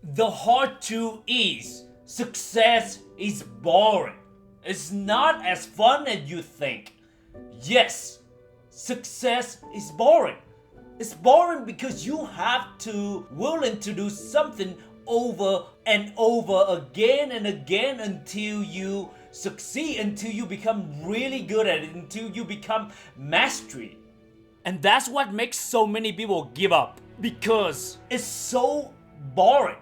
The hard truth is, success is boring. It's not as fun as you think. Yes, success is boring. It's boring because you have to willing to do something over and over again and again until you succeed, until you become really good at it, until you become mastery. And that's what makes so many people give up because it's so boring.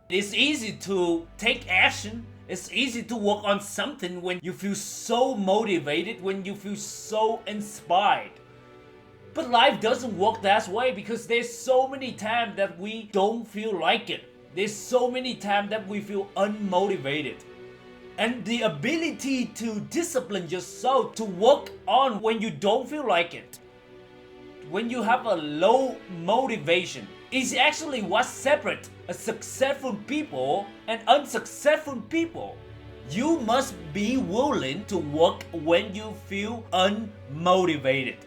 It's easy to take action. It's easy to work on something when you feel so motivated, when you feel so inspired. But life doesn't work that way because there's so many times that we don't feel like it. There's so many times that we feel unmotivated. And the ability to discipline yourself to work on when you don't feel like it, when you have a low motivation, is actually what separates a successful people and unsuccessful people. You must be willing to work when you feel unmotivated.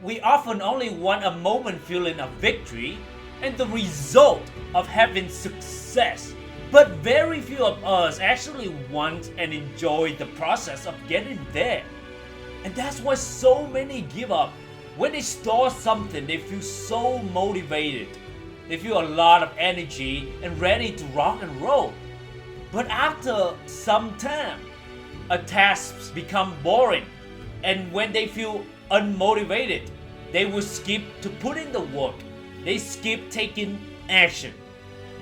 We often only want a moment feeling of victory and the result of having success. But very few of us actually want and enjoy the process of getting there. And that's why so many give up. When they start something, they feel so motivated. They feel a lot of energy and ready to rock and roll. But after some time, a task becomes boring. And when they feel unmotivated, they will skip to put in the work. They skip taking action.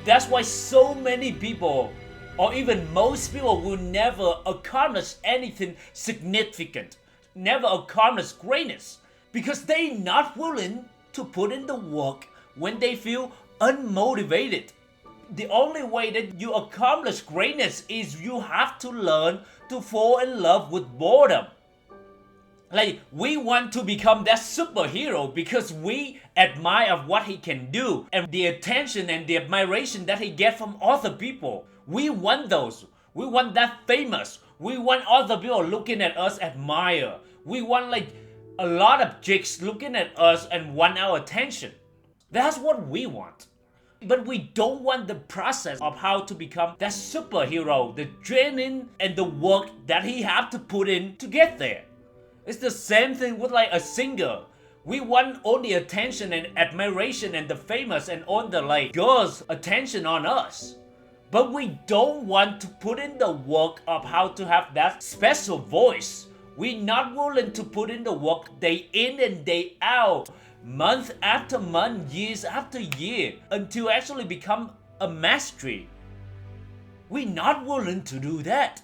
That's why so many people, or even most people, will never accomplish anything significant, never accomplish greatness, because they're not willing to put in the work when they feel unmotivated. The only way that you accomplish greatness is you have to learn to fall in love with boredom. Like, we want to become that superhero because we admire what he can do and the attention and the admiration that he gets from other people. We want those. We want that famous. We want other people looking at us admire. We want like a lot of chicks looking at us and want our attention. That's what we want. But we don't want the process of how to become that superhero, the training and the work that he have to put in to get there. It's the same thing with like a singer. We want all the attention and admiration and the famous and all the like girls' attention on us. But we don't want to put in the work of how to have that special voice. We're not willing to put in the work day in and day out, month after month, years after year, until actually become a mastery. We're not willing to do that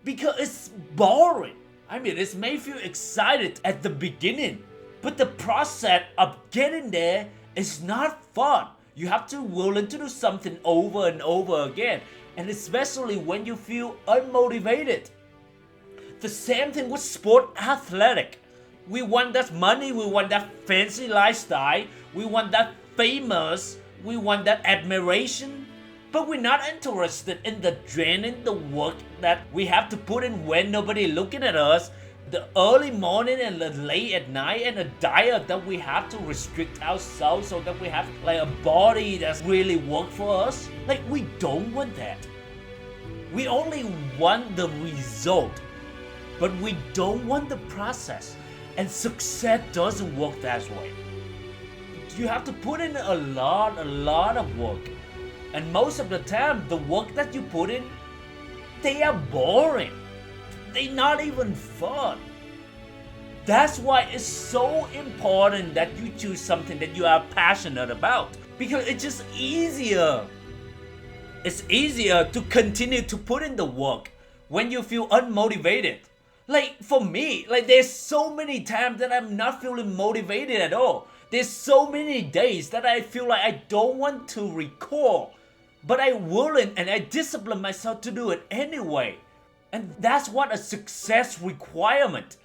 because it's boring. I mean, it may feel excited at the beginning, but the process of getting there is not fun. You have to be willing to do something over and over again, and especially when you feel unmotivated. The same thing with sport athletic. We want that money, we want that fancy lifestyle, we want that famous, we want that admiration, but we're not interested in the draining, the work that we have to put in when nobody looking at us, the early morning and the late at night, and the diet that we have to restrict ourselves so that we have like a body that's really work for us. Like, we don't want that. We only want the result, but we don't want the process. And success doesn't work that way. You have to put in a lot of work. And most of the time, the work that you put in, they are boring. They're not even fun. That's why it's so important that you choose something that you are passionate about. Because it's just easier. It's easier to continue to put in the work when you feel unmotivated. Like, for me, like, there's so many times that I'm not feeling motivated at all. There's so many days that I feel like I don't want to record, but I willing and I discipline myself to do it anyway. And that's what a success requirement.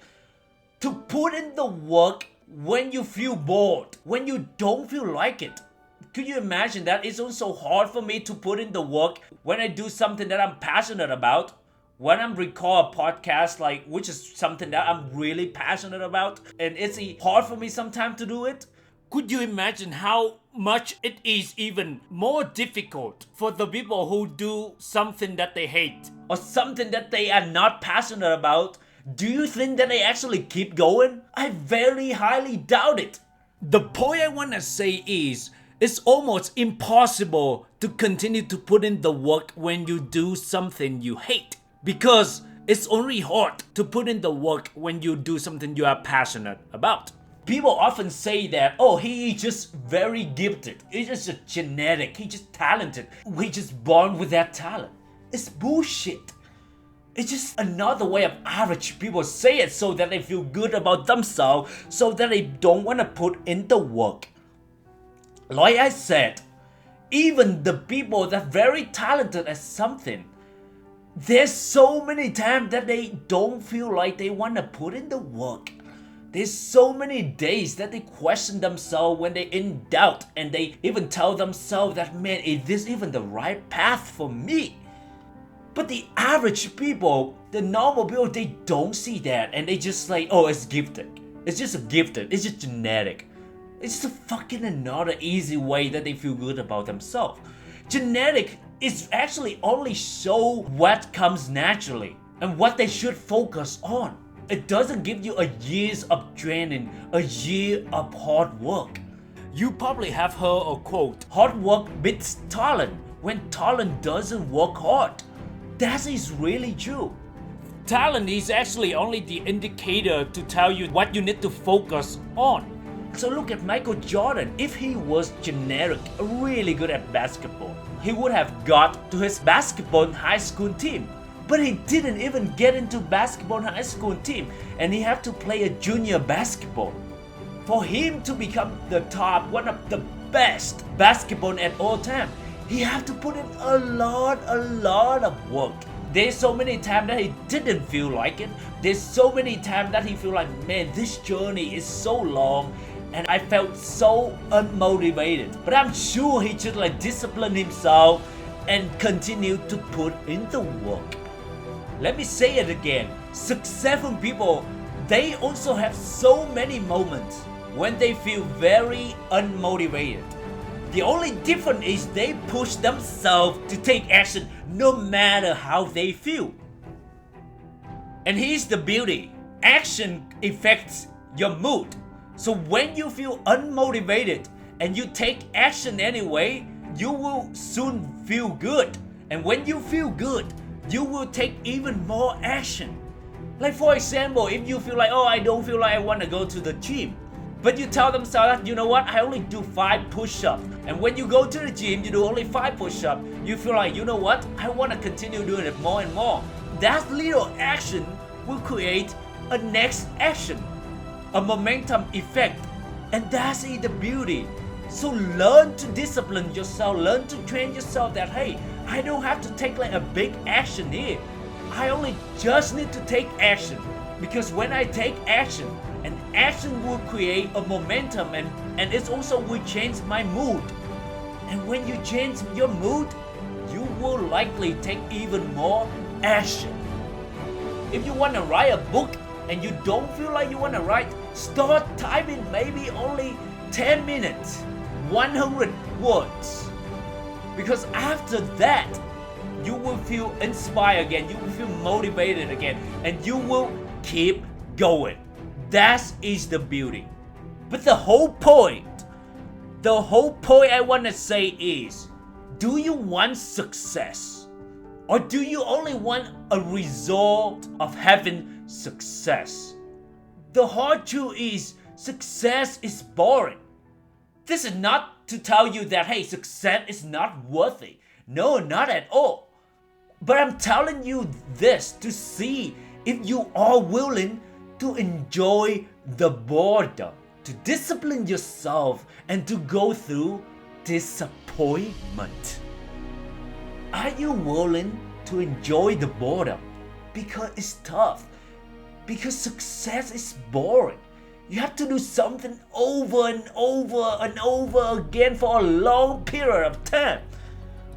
To put in the work when you feel bored, when you don't feel like it. Could you imagine that? It's also hard for me to put in the work when I do something that I'm passionate about. When I'm record a podcast, like, which is something that I'm really passionate about, and it's hard for me sometimes to do it. Could you imagine how much it is even more difficult for the people who do something that they hate or something that they are not passionate about? Do you think that they actually keep going? I very highly doubt it. The point I want to say is, it's almost impossible to continue to put in the work when you do something you hate. Because it's only hard to put in the work when you do something you are passionate about. People often say that, oh, he is just very gifted. It's just a genetic. He's just talented. We're just born with that talent. It's bullshit. It's just another way of average people say it so that they feel good about themselves, so that they don't want to put in the work. Like I said, even the people that are very talented at something, there's so many times that they don't feel like they want to put in the work. There's so many days that they question themselves when they're in doubt, and they even tell themselves that, man, is this even the right path for me? But the average people, the normal people, they don't see that, and they just like, oh, it's gifted. It's just gifted. It's just genetic. It's just a fucking another easy way that they feel good about themselves. Genetic is actually only show what comes naturally and what they should focus on. It doesn't give you a years of training, a year of hard work. You probably have heard a quote, hard work beats talent when talent doesn't work hard. That is really true. Talent is actually only the indicator to tell you what you need to focus on. So look at Michael Jordan. If he was generic, really good at basketball, he would have got to his basketball high school team. But he didn't even get into basketball high school team, and he had to play a junior basketball. For him to become the top, one of the best basketball at all time, he had to put in a lot of work. There's so many times that he didn't feel like it. There's so many times that he feel like, man, this journey is so long, and I felt so unmotivated. But I'm sure he just like disciplined himself and continued to put in the work. Let me say it again. Successful people, they also have so many moments when they feel very unmotivated. The only difference is they push themselves to take action no matter how they feel. And here's the beauty. Action affects your mood. So when you feel unmotivated and you take action anyway, you will soon feel good. And when you feel good, you will take even more action. Like for example, if you feel like, oh, I don't feel like I want to go to the gym, but you tell themselves that, you know what, I only do 5 push-ups. And when you go to the gym, you do only 5 push-ups. You feel like, you know what, I want to continue doing it more and more. That little action will create a next action, a momentum effect. And that's the beauty. So learn to discipline yourself, learn to train yourself that, hey, I don't have to take like a big action here. I only just need to take action. Because when I take action, an action will create a momentum, and it also will change my mood. And when you change your mood, you will likely take even more action. If you want to write a book and you don't feel like you want to write, start typing maybe only 10 minutes, 100 words. Because after that, you will feel inspired again, you will feel motivated again, and you will keep going. That is the beauty. But the whole point I want to say is, do you want success? Or do you only want a result of having success? The hard truth is, success is boring. This is not to tell you that, hey, success is not worthy. No, not at all. But I'm telling you this to see if you are willing to enjoy the boredom, to discipline yourself, and to go through disappointment. Are you willing to enjoy the boredom? Because it's tough. Because success is boring. You have to do something over and over and over again for a long period of time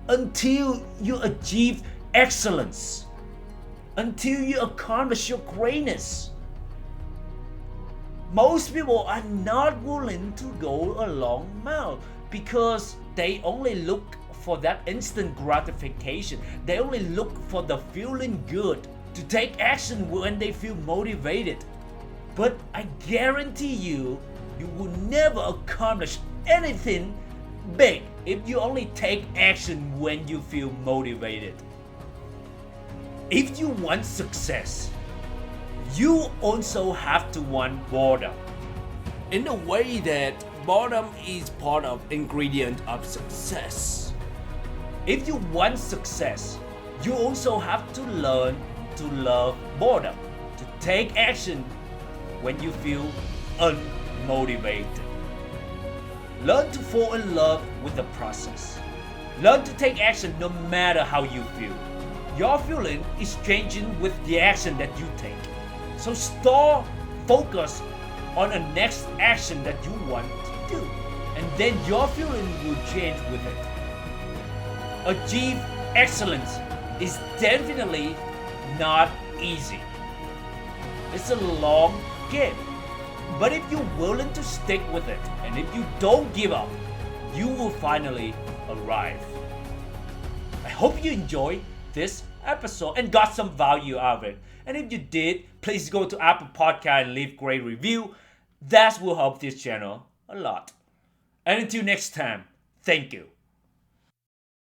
until you achieve excellence, until you accomplish your greatness. Most people are not willing to go a long mile because they only look for that instant gratification. They only look for the feeling good to take action when they feel motivated. But I guarantee you, you will never accomplish anything big if you only take action when you feel motivated. If you want success, you also have to want boredom. In a way that boredom is part of ingredient of success. If you want success, you also have to learn to love boredom, to take action when you feel unmotivated. Learn to fall in love with the process. Learn to take action no matter how you feel. Your feeling is changing with the action that you take. So start focus on a next action that you want to do, and then your feeling will change with it. Achieve excellence is definitely not easy. It's a long game. But if you're willing to stick with it, and if you don't give up, you will finally arrive. I hope you enjoyed this episode and got some value out of it. And if you did, please go to Apple Podcast and leave a great review. That will help this channel a lot. And until next time, thank you.